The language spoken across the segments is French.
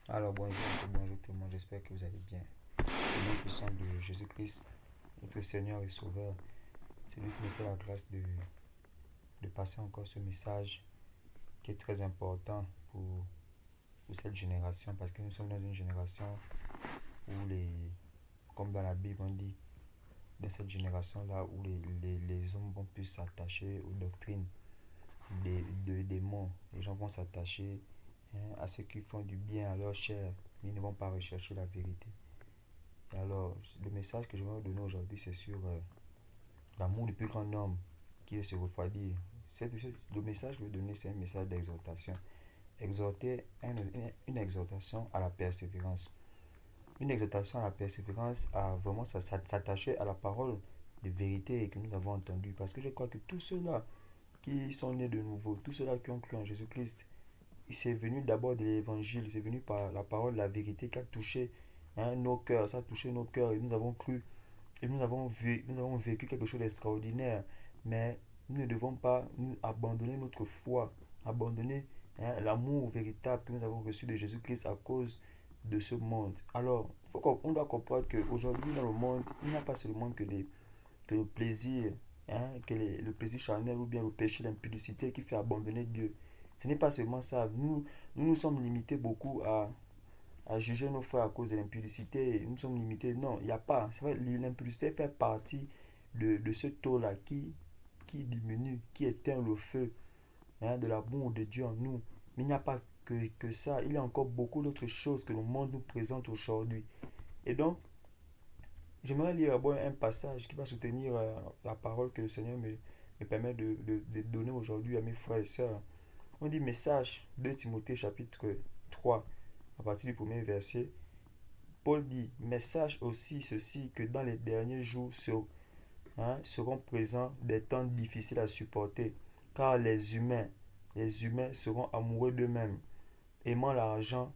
Alors bonjour tout le monde, j'espère que vous allez bien. Au nom puissant de Jésus-Christ, notre Seigneur et Sauveur, c'est lui qui nous fait la grâce de passer encore ce message qui est très important pour cette génération, parce que nous sommes dans une génération où comme dans la Bible on dit, dans cette génération-là où les hommes vont plus s'attacher aux doctrines des démons. Les gens vont s'attacher à ceux qui font du bien à leur chair, mais ils ne vont pas rechercher la vérité. Et alors, le message que je vais vous donner aujourd'hui, c'est sur l'amour du plus grand homme qui est se refroidir. Le message que je vais donner, c'est un message d'exhortation. Exhorter, une exhortation à la persévérance. Une exhortation à la persévérance, à vraiment s'attacher à la parole de vérité que nous avons entendue. Parce que je crois que tous ceux-là qui sont nés de nouveau, tous ceux-là qui ont cru en Jésus-Christ, c'est venu d'abord de l'évangile, c'est venu par la parole de la vérité qui a touché nos cœurs, ça a touché nos cœurs et nous avons cru et nous avons vécu quelque chose d'extraordinaire. Mais nous ne devons pas nous abandonner notre foi, abandonner l'amour véritable que nous avons reçu de Jésus-Christ à cause de ce monde. Alors, on doit comprendre qu'aujourd'hui dans le monde, il n'y a pas seulement que le plaisir, le plaisir charnel ou bien le péché, l'impudicité qui fait abandonner Dieu. Ce n'est pas seulement ça. Nous sommes limités beaucoup à juger nos frères à cause de l'impudicité. Nous sommes limités. Non, il n'y a pas. C'est vrai, l'impudicité fait partie de ce taux-là qui diminue, qui éteint le feu de l'amour de Dieu en nous. Mais il n'y a pas que ça. Il y a encore beaucoup d'autres choses que le monde nous présente aujourd'hui. Et donc, j'aimerais lire d'abord un passage qui va soutenir la parole que le Seigneur me permet de donner aujourd'hui à mes frères et sœurs. On dit message de Timothée chapitre 3 à partir du premier verset. Paul dit, mais sache aussi ceci, que dans les derniers jours seront présents des temps difficiles à supporter, car les humains seront amoureux d'eux-mêmes, aimant l'argent,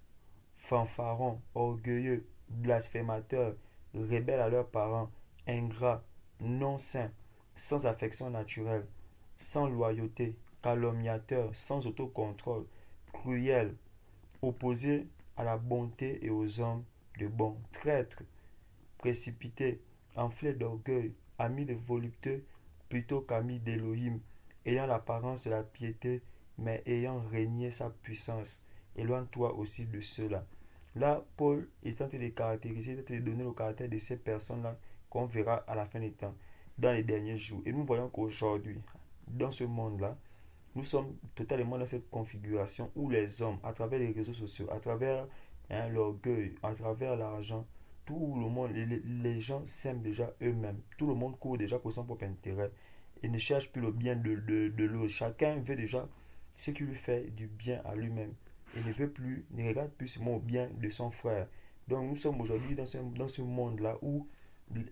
fanfarons, orgueilleux, blasphémateurs, rebelles à leurs parents, ingrats, non saints, sans affection naturelle, sans loyauté, calomniateurs, sans autocontrôle, cruels, opposés à la bonté et aux hommes de bon, traîtres, précipités, enflés d'orgueil, amis de volupté plutôt qu'amis d'Élohim, ayant l'apparence de la piété, mais ayant régné sa puissance. Éloigne-toi aussi de cela. Là, Paul est tenté de caractériser, il est tenté de donner le caractère de ces personnes-là qu'on verra à la fin des temps, dans les derniers jours. Et nous voyons qu'aujourd'hui, dans ce monde-là, nous sommes totalement dans cette configuration où les hommes, à travers les réseaux sociaux, à travers l'orgueil, à travers l'argent, tout le monde, les gens s'aiment déjà eux-mêmes. Tout le monde court déjà pour son propre intérêt et ne cherche plus le bien de l'autre. Chacun veut déjà ce qui lui fait du bien à lui-même et ne regarde plus seulement au bien de son frère. Donc nous sommes aujourd'hui dans ce monde-là où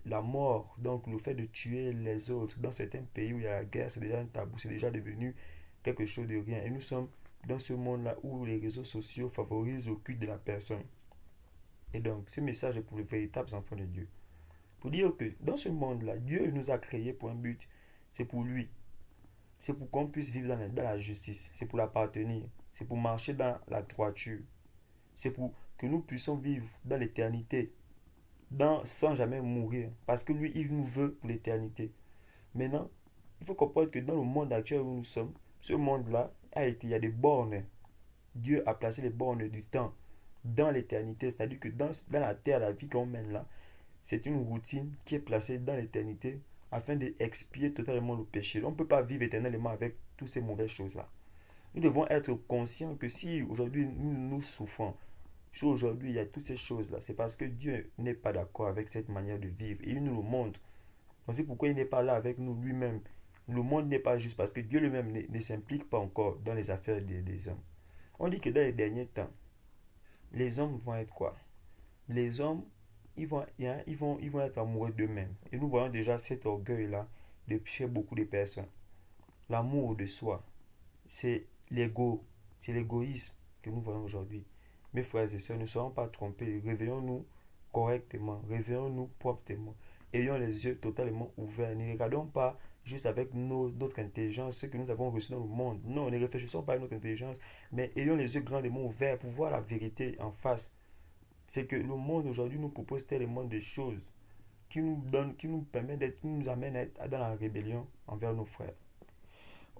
la mort, donc le fait de tuer les autres, dans certains pays où il y a la guerre, c'est déjà un tabou, c'est déjà devenu quelque chose de rien. Et nous sommes dans ce monde-là où les réseaux sociaux favorisent le culte de la personne. Et donc, ce message est pour les véritables enfants de Dieu. Pour dire que dans ce monde-là, Dieu nous a créés pour un but. C'est pour lui. C'est pour qu'on puisse vivre dans la justice. C'est pour l'appartenir. C'est pour marcher dans la droiture. C'est pour que nous puissions vivre dans l'éternité, sans jamais mourir. Parce que lui, il nous veut pour l'éternité. Maintenant, il faut comprendre que dans le monde actuel où nous sommes, ce monde-là il y a des bornes. Dieu a placé les bornes du temps dans l'éternité. C'est-à-dire que dans la terre, la vie qu'on mène là, c'est une routine qui est placée dans l'éternité afin d'expier totalement le péché. On ne peut pas vivre éternellement avec toutes ces mauvaises choses-là. Nous devons être conscients que si aujourd'hui nous souffrons, si aujourd'hui il y a toutes ces choses-là, c'est parce que Dieu n'est pas d'accord avec cette manière de vivre. Et il nous le montre. C'est pourquoi il n'est pas là avec nous lui-même. Le monde n'est pas juste parce que Dieu lui-même ne s'implique pas encore dans les affaires des hommes. On dit que dans les derniers temps, les hommes vont être quoi? Les hommes, ils vont être amoureux d'eux-mêmes. Et nous voyons déjà cet orgueil-là chez beaucoup de personnes. L'amour de soi, c'est l'ego, c'est l'égoïsme que nous voyons aujourd'hui. Mes frères et sœurs, ne soyons pas trompés. Réveillons-nous correctement, réveillons-nous promptement. Ayons les yeux totalement ouverts. Ne regardons pas juste avec notre intelligence, ce que nous avons reçu dans le monde. Non, ne réfléchissons pas à notre intelligence, mais ayons les yeux grandement ouverts pour voir la vérité en face. C'est que le monde aujourd'hui nous propose tellement de choses qui nous permet d'être, qui nous amène à être dans la rébellion envers nos frères.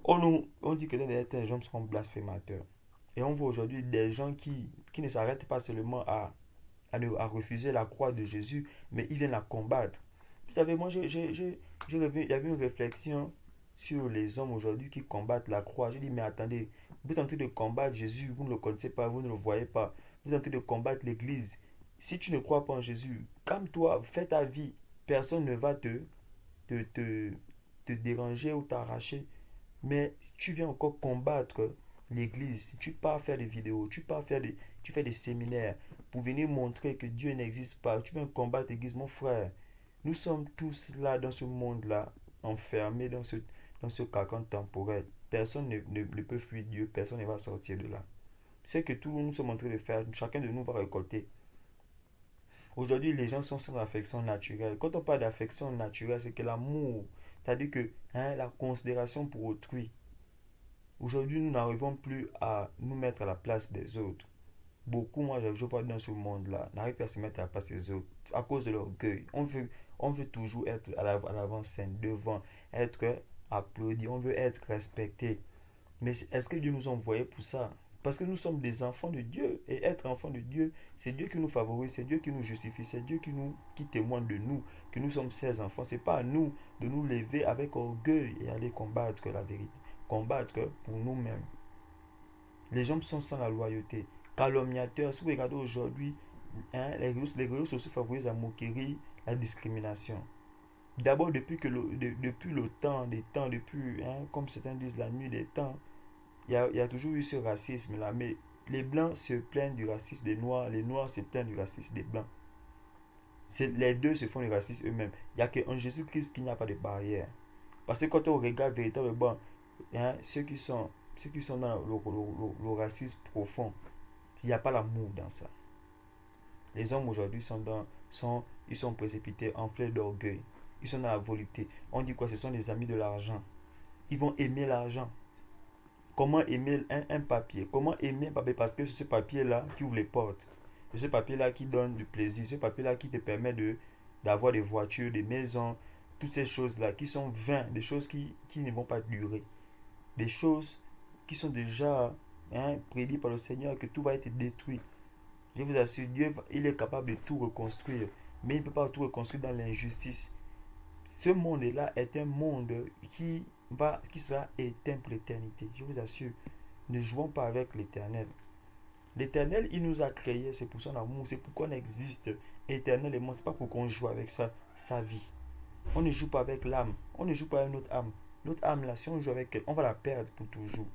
On dit que les gens seront blasphémateurs. Et on voit aujourd'hui des gens qui ne s'arrêtent pas seulement à refuser la croix de Jésus, mais ils viennent la combattre. Vous savez, moi, il y avait une réflexion sur les hommes aujourd'hui qui combattent la croix. Je dis, mais attendez, vous êtes en train de combattre Jésus, vous ne le connaissez pas, vous ne le voyez pas. Vous êtes en train de combattre l'Église. Si tu ne crois pas en Jésus, calme-toi, fais ta vie. Personne ne va te, te, te déranger ou t'arracher. Mais si tu viens encore combattre l'Église, si tu pars faire des vidéos, tu fais des séminaires pour venir montrer que Dieu n'existe pas, tu viens combattre l'Église, mon frère. Nous sommes tous là dans ce monde-là, enfermés dans ce carcan temporel. Personne ne peut fuir Dieu, personne ne va sortir de là. C'est que tout nous sommes en train de faire, chacun de nous va récolter. Aujourd'hui, les gens sont sans affection naturelle. Quand on parle d'affection naturelle, c'est que l'amour, c'est-à-dire que la considération pour autrui. Aujourd'hui, nous n'arrivons plus à nous mettre à la place des autres. Beaucoup, moi, je vois dans ce monde-là, n'arrivent pas à se mettre à la place des autres à cause de l'orgueil. On veut toujours être à l'avant-scène, devant, être applaudi, on veut être respecté. Mais est-ce que Dieu nous a envoyés pour ça? Parce que nous sommes des enfants de Dieu. Et être enfant de Dieu, c'est Dieu qui nous favorise, c'est Dieu qui nous justifie, c'est Dieu qui témoigne de nous, que nous sommes ses enfants. C'est pas à nous de nous lever avec orgueil et aller combattre la vérité. Combattre pour nous-mêmes. Les gens sont sans la loyauté. Calomniateurs, si vous regardez aujourd'hui, les réseaux sociaux favorisent la moquerie, la discrimination. D'abord, depuis le temps, des temps, depuis, comme certains disent, la nuit des temps, il y a toujours eu ce racisme-là. Mais les Blancs se plaignent du racisme des Noirs, les Noirs se plaignent du racisme des Blancs. Les deux se font le racisme eux-mêmes. Il n'y a qu'en Jésus-Christ qu'il n'y a pas de barrière. Parce que quand on regarde véritablement ceux qui sont dans le racisme profond, il n'y a pas l'amour dans ça. Les hommes aujourd'hui ils sont précipités, enflés d'orgueil. Ils sont dans la volupté. On dit quoi? Ce sont des amis de l'argent. Ils vont aimer l'argent. Comment aimer un papier? Comment aimer un papier? Parce que c'est ce papier-là qui ouvre les portes. C'est ce papier-là qui donne du plaisir. Ce papier-là qui te permet d'avoir des voitures, des maisons, toutes ces choses-là qui sont vaines, des choses qui ne vont pas durer. Des choses qui sont déjà prédites par le Seigneur, que tout va être détruit. Je vous assure, Dieu, il est capable de tout reconstruire. Mais il ne peut pas tout reconstruire dans l'injustice. Ce monde-là est un monde qui sera éteint pour l'éternité. Je vous assure, ne jouons pas avec l'éternel. L'éternel, il nous a créés, c'est pour son amour, c'est pour qu'on existe éternellement. C'est pas pour qu'on joue avec sa vie. On ne joue pas avec l'âme. On ne joue pas avec notre âme. Notre âme, là, si on joue avec elle, on va la perdre pour toujours.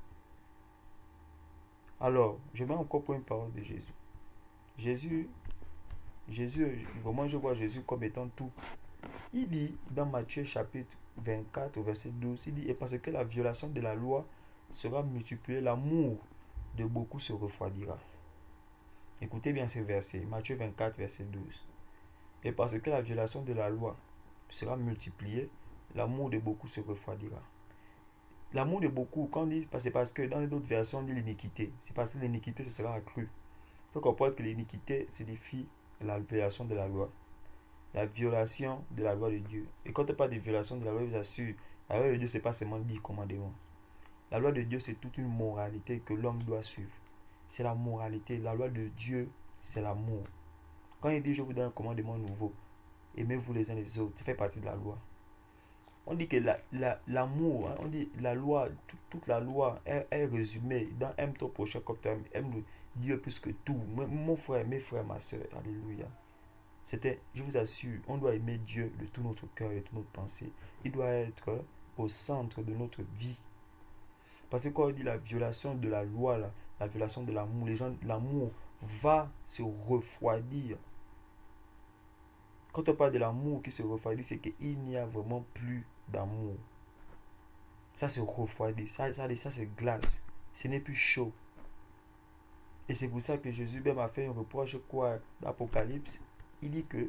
Alors, je vais encore pour une parole de Jésus. Jésus, vraiment, je vois Jésus comme étant tout. Il dit dans Matthieu chapitre 24, verset 12, il dit, et parce que la violation de la loi sera multipliée, l'amour de beaucoup se refroidira. Écoutez bien ce verset, Matthieu 24, verset 12. Et parce que la violation de la loi sera multipliée, l'amour de beaucoup se refroidira. L'amour de beaucoup, quand on dit, c'est parce que dans d'autres versions, on dit l'iniquité. C'est parce que l'iniquité, ce sera accru. Il faut comprendre que l'iniquité signifie la violation de la loi. La violation de la loi de Dieu. Et quand on parle de violation de la loi, je vous assure, la loi de Dieu, ce n'est pas seulement 10 commandements. La loi de Dieu, c'est toute une moralité que l'homme doit suivre. C'est la moralité. La loi de Dieu, c'est l'amour. Quand il dit, je vous donne un commandement nouveau, aimez-vous les uns les autres, ça fait partie de la loi. On dit que l'amour, on dit la loi, toute la loi est résumée dans aime ton prochain comme toi, aime Dieu plus que tout. Mon frère, mes frères, ma soeur, alléluia. Je vous assure, on doit aimer Dieu de tout notre cœur et de toute notre pensée. Il doit être au centre de notre vie. Parce que quand on dit la violation de la loi, la violation de l'amour, l'amour va se refroidir. Quand on parle de l'amour qui se refroidit, c'est qu'il n'y a vraiment plus d'amour. Ça se refroidit, ça c'est glace. Ce n'est plus chaud. Et c'est pour ça que Jésus même a fait un reproche quoi d'Apocalypse. Il dit que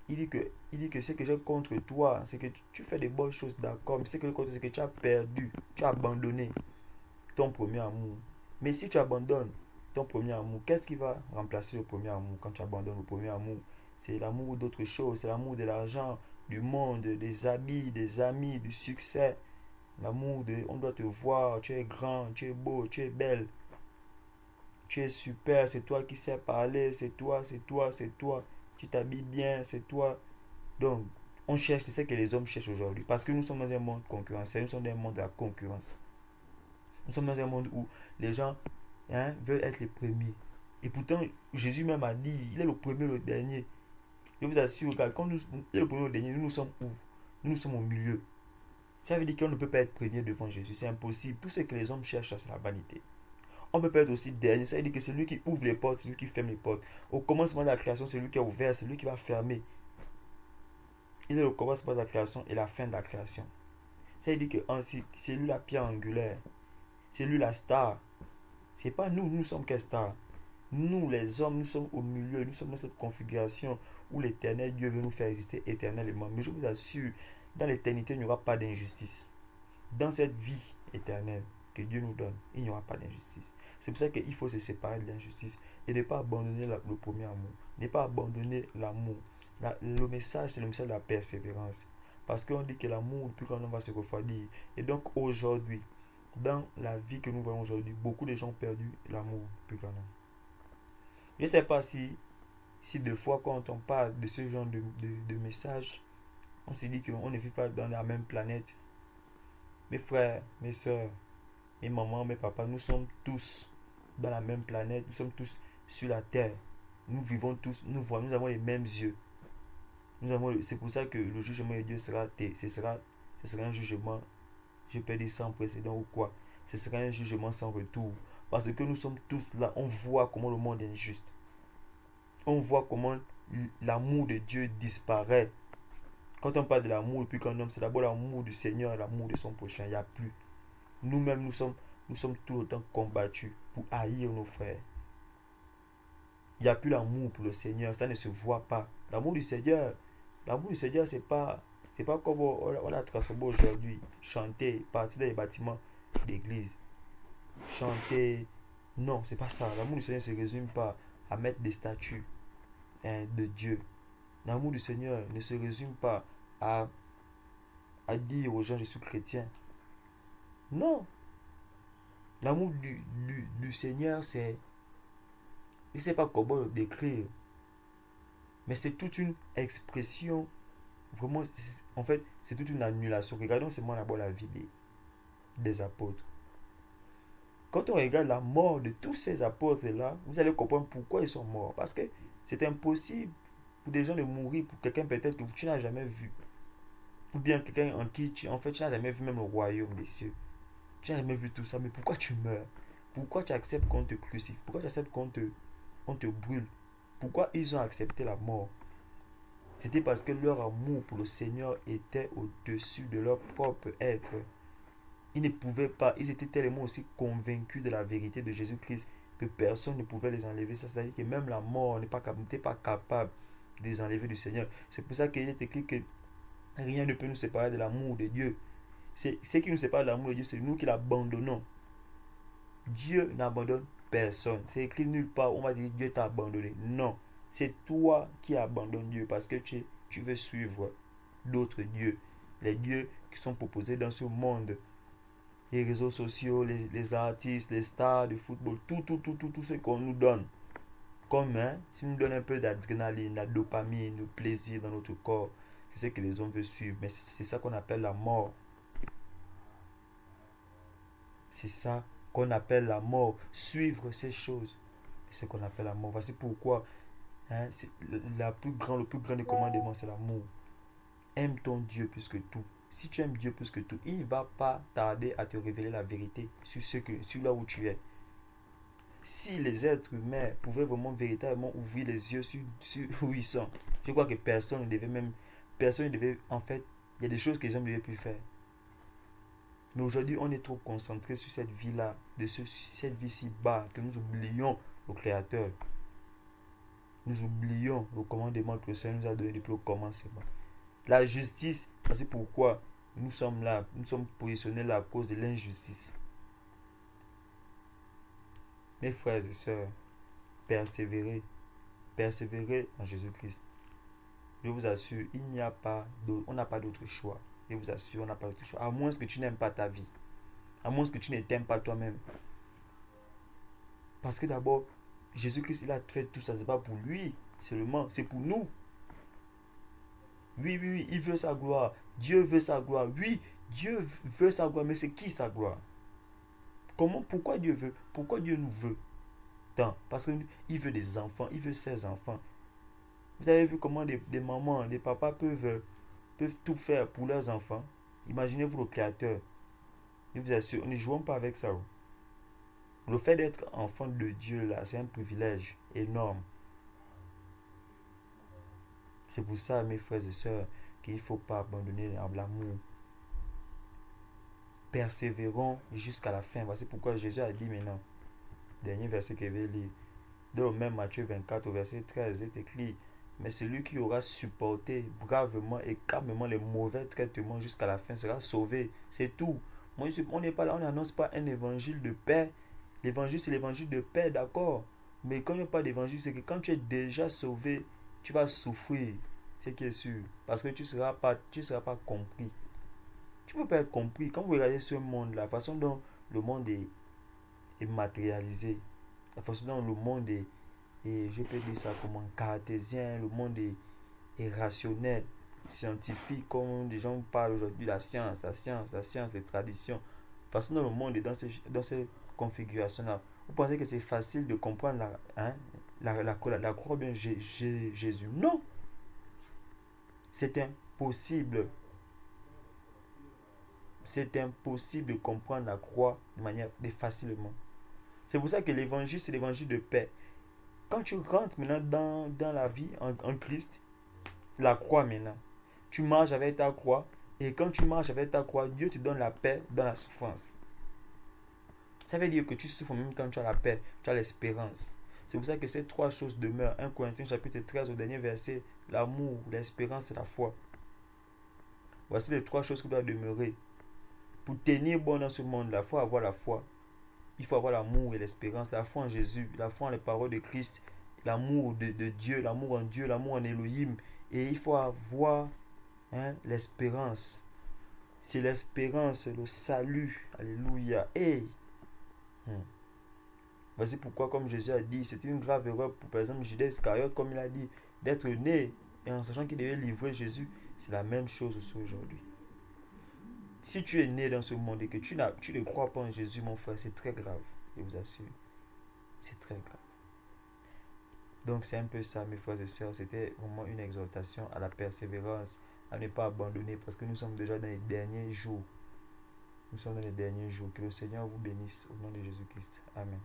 il dit que ce que j'ai contre toi, c'est que tu fais des bonnes choses, d'accord, mais ce que j'ai contre toi, c'est que tu as perdu, tu as abandonné ton premier amour. Mais si tu abandonnes ton premier amour, qu'est-ce qui va remplacer le premier amour quand tu abandonnes le premier amour? C'est l'amour d'autre chose, c'est l'amour de l'argent, du monde, des habits, des amis, du succès. L'amour de, on doit te voir, tu es grand, tu es beau, tu es belle, tu es super, c'est toi qui sais parler, c'est toi, c'est toi, c'est toi. Tu t'habilles bien, c'est toi. Donc, on cherche, c'est ce que les hommes cherchent aujourd'hui. Parce que nous sommes dans un monde concurrentiel, nous sommes dans un monde de la concurrence. Nous sommes dans un monde où les gens veulent être les premiers. Et pourtant, Jésus même a dit, il est le premier, le dernier. Je vous assure, quand il est le premier, le dernier, nous sommes où? Nous sommes au milieu. Ça veut dire qu'on ne peut pas être premier devant Jésus. C'est impossible. Tout ce que les hommes cherchent, c'est la vanité. On peut pas être aussi dernier. Ça veut dire que c'est lui qui ouvre les portes, c'est lui qui ferme les portes. Au commencement de la création, c'est lui qui a ouvert, c'est lui qui va fermer. Il est le commencement de la création et la fin de la création. Ça veut dire que c'est lui la pierre angulaire. C'est lui la star. C'est pas nous, nous sommes quelle star. Nous, les hommes, nous sommes au milieu, nous sommes dans cette configuration où l'éternel Dieu veut nous faire exister éternellement. Mais je vous assure, dans l'éternité, il n'y aura pas d'injustice. Dans cette vie éternelle que Dieu nous donne, il n'y aura pas d'injustice. C'est pour ça qu'il faut se séparer de l'injustice et ne pas abandonner le premier amour. Ne pas abandonner l'amour. Le message, c'est le message de la persévérance. Parce qu'on dit que l'amour, le plus grand nombre va se refroidir. Et donc aujourd'hui, dans la vie que nous voyons aujourd'hui, beaucoup de gens ont perdu l'amour le plus grand nombre. Je ne sais pas si deux fois quand on parle de ce genre de message, on se dit qu'on ne vit pas dans la même planète. Mes frères, mes soeurs, mes mamans, mes papas, nous sommes tous dans la même planète, nous sommes tous sur la terre. Nous vivons tous, nous voyons, nous avons les mêmes yeux. C'est pour ça que le jugement de Dieu ce sera un jugement, je peux dire sans précédent ou quoi. Ce sera un jugement sans retour. Parce que nous sommes tous là, on voit comment le monde est injuste. On voit comment l'amour de Dieu disparaît. Quand on parle de l'amour, depuis qu'un homme, c'est d'abord l'amour du Seigneur et l'amour de son prochain. Il n'y a plus. Nous-mêmes, nous sommes tout le temps combattus pour haïr nos frères. Il n'y a plus l'amour pour le Seigneur. Ça ne se voit pas. L'amour du Seigneur, c'est pas comme on a transformé aujourd'hui. Chanter, partir dans les bâtiments d'église. Chanter. Non, c'est pas ça. L'amour du Seigneur ne se résume pas à mettre des statues de Dieu. L'amour du Seigneur ne se résume pas à dire aux gens je suis chrétien. Non. L'amour du Seigneur, c'est. Je ne sais pas comment le décrire. Mais c'est toute une expression. Vraiment, en fait, c'est toute une annulation. Regardons seulement d'abord la vie des apôtres. Quand on regarde la mort de tous ces apôtres-là, vous allez comprendre pourquoi ils sont morts. Parce que c'est impossible pour des gens de mourir pour quelqu'un peut-être que tu n'as jamais vu. Ou bien quelqu'un en qui en fait, tu n'as jamais vu même le royaume des cieux. Tu n'as jamais vu tout ça, mais pourquoi tu meurs? Pourquoi tu acceptes qu'on te crucifie? Pourquoi tu acceptes qu'on te brûle? Pourquoi ils ont accepté la mort? C'était parce que leur amour pour le Seigneur était au-dessus de leur propre être. Ils ne pouvaient pas, ils étaient tellement aussi convaincus de la vérité de Jésus-Christ que personne ne pouvait les enlever. Ça, c'est-à-dire que même la mort n'était pas capable de les enlever du Seigneur. C'est pour ça qu'il est écrit que rien ne peut nous séparer de l'amour de Dieu. Ce qui nous sépare de l'amour de Dieu, c'est nous qui l'abandonnons. Dieu n'abandonne personne. C'est écrit nulle part, on va dire Dieu t'a abandonné. Non, c'est toi qui abandonnes Dieu parce que tu veux suivre d'autres dieux. Les dieux qui sont proposés dans ce monde. Les réseaux sociaux, les artistes, les stars de football, tout ce qu'on nous donne. Comme, si nous donne un peu d'adrénaline, de dopamine, de plaisir dans notre corps, c'est ce que les hommes veulent suivre. Mais c'est ça qu'on appelle la mort. C'est ça qu'on appelle la mort. Suivre ces choses, c'est ce qu'on appelle la mort. Voici pourquoi c'est le plus grand des commandements, c'est l'amour. Aime ton Dieu plus que tout. Si tu aimes Dieu plus que tout, il ne va pas tarder à te révéler la vérité sur là où tu es. Si les êtres humains pouvaient vraiment véritablement ouvrir les yeux sur où ils sont, je crois que personne ne devait, en fait, il y a des choses que les hommes ne devaient plus faire. Mais aujourd'hui, on est trop concentré sur cette vie-là, cette vie si bas, que nous oublions le Créateur. nous oublions le commandement que le Seigneur nous a donné depuis le commencement. La justice, c'est pourquoi nous sommes là, nous sommes positionnés là à cause de l'injustice. Mes frères et sœurs, persévérez, persévérez en Jésus-Christ. Je vous assure, on n'a pas d'autre choix. Je vous assure, on n'a pas d'autre choix. À moins que tu n'aimes pas ta vie. À moins que tu ne t'aimes pas toi-même. Parce que d'abord, Jésus-Christ, il a fait tout ça. Ce n'est pas pour lui seulement, c'est pour nous. Oui, oui, oui, il veut sa gloire. Dieu veut sa gloire. Oui, Dieu veut sa gloire, mais c'est qui sa gloire? Pourquoi Dieu veut? Pourquoi Dieu nous veut tant? Parce qu'il veut des enfants, il veut ses enfants. Vous avez vu comment des mamans, des papas peuvent tout faire pour leurs enfants? Imaginez-vous le Créateur. Je vous assure, ne jouons pas avec ça. Le fait d'être enfant de Dieu, là, c'est un privilège énorme. C'est pour ça, mes frères et sœurs, qu'il ne faut pas abandonner l'amour. Persévérons jusqu'à la fin. Voici pourquoi Jésus a dit maintenant, dernier verset que je vais lire, dans le même Matthieu 24 au verset 13, il est écrit, mais celui qui aura supporté bravement et calmement les mauvais traitements jusqu'à la fin sera sauvé. C'est tout. On n'est pas là, on n'annonce pas un évangile de paix. L'évangile, c'est l'évangile de paix, d'accord. Mais quand il n'y a pas d'évangile, c'est que quand tu es déjà sauvé, tu vas souffrir. C'est qui est sûr. Parce que tu seras pas compris. Tu ne peux pas être compris. Quand vous regardez ce monde, la façon dont le monde est matérialisé, la façon dont le monde et je peux dire ça comme un cartésien, le monde est rationnel, scientifique, comme des gens parlent aujourd'hui, la science, la science, la science, les traditions. La façon dont le monde est dans ces configurations-là. Vous pensez que c'est facile de comprendre la croix bien Jésus? Non, c'est impossible. C'est impossible de comprendre la croix facilement. C'est pour ça que l'évangile, c'est l'évangile de paix. Quand tu rentres maintenant dans la vie en Christ, la croix maintenant, tu marches avec ta croix, et quand tu marches avec ta croix, Dieu te donne la paix dans la souffrance. Ça veut dire que tu souffres en même temps, tu as la paix, tu as l'espérance. C'est pour ça que ces trois choses demeurent. 1 Corinthiens chapitre 13 au dernier verset, l'amour, l'espérance et la foi. Voici les trois choses qui doivent demeurer. Pour tenir bon dans ce monde-là, il faut avoir la foi. Il faut avoir l'amour et l'espérance, la foi en Jésus, la foi en les paroles de Christ, l'amour de Dieu, l'amour en Elohim. Et il faut avoir l'espérance. C'est l'espérance, le salut. Alléluia. Hey. Voici pourquoi, comme Jésus a dit, c'est une grave erreur pour, par exemple, Judas Iscariote, comme il a dit, d'être né et en sachant qu'il devait livrer Jésus. C'est la même chose aussi aujourd'hui. Si tu es né dans ce monde et que tu ne crois pas en Jésus, mon frère, c'est très grave. Je vous assure. C'est très grave. Donc c'est un peu ça, mes frères et sœurs. C'était vraiment une exhortation à la persévérance, à ne pas abandonner parce que nous sommes déjà dans les derniers jours. Nous sommes dans les derniers jours. Que le Seigneur vous bénisse au nom de Jésus-Christ. Amen.